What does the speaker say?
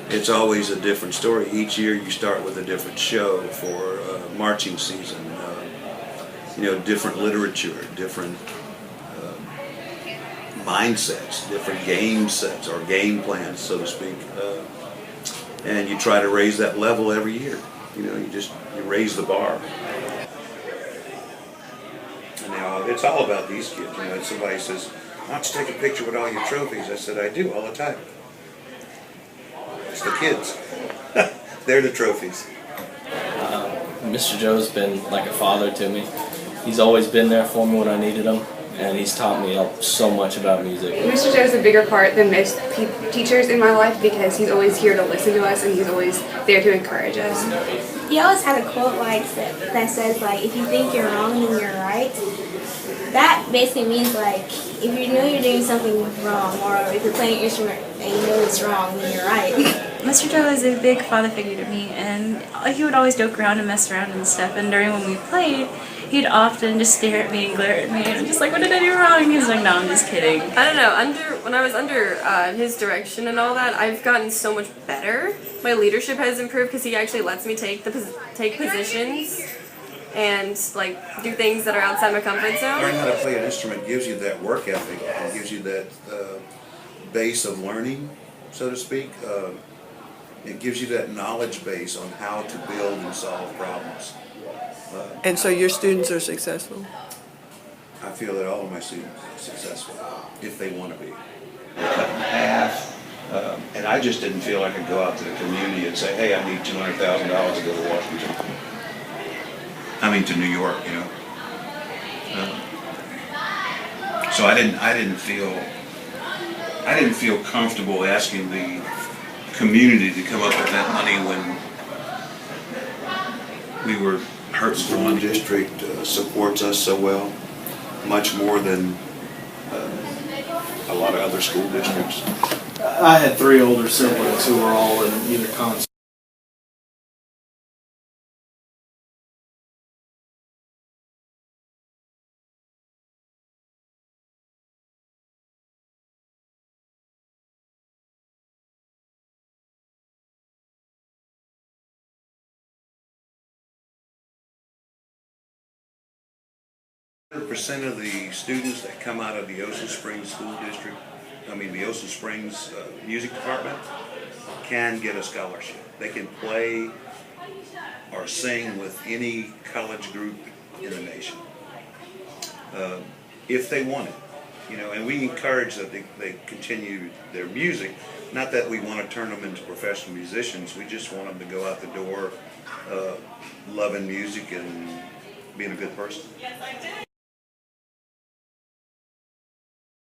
it's always a different story. Each year you start with a different show for marching season. Different literature, different mindsets, different game sets or game plans, so to speak. And you try to raise that level every year. You raise the bar. And now it's all about these kids. Somebody says, "Why don't you take a picture with all your trophies?" I said, "I do all the time." It's the kids. They're the trophies. Mr. Joe's been like a father to me. He's always been there for me when I needed him, and he's taught me so much about music. Mr. Joe's a bigger part than most teachers in my life because he's always here to listen to us and he's always there to encourage us. He always had a quote that says, if you think you're wrong, then you're right. That basically means, if you know you're doing something wrong, or if you're playing an instrument and you know it's wrong, then you're right. Mr. Joe is a big father figure to me, and he would always joke around and mess around and stuff, and during when we played, he'd often just stare at me and glare at me, and I'm just like, "What did I do wrong?" He's like, "No, I'm just kidding." I don't know, when I was under his direction and all that, I've gotten so much better. My leadership has improved because he actually lets me take positions and do things that are outside my comfort zone. Learning how to play an instrument gives you that work ethic. It gives you that base of learning, so to speak. It gives you that knowledge base on how to build and solve problems. And so your students are successful? I feel that all of my students are successful, if they want to be. Cut in half, and I just didn't feel I could go out to the community and say, "Hey, I need $200,000 to go to Washington." To New York, So I didn't feel comfortable asking the community to come up with that money when we were hurting. The school district supports us so well, much more than a lot of other school districts. I had 3 older siblings who were all in either concert. Percent of the students that come out of the Ocean Springs School District, the Ocean Springs Music Department, can get a scholarship. They can play or sing with any college group in the nation if they want it. And we encourage that they continue their music. Not that we want to turn them into professional musicians. We just want them to go out the door loving music and being a good person. Yes, I did.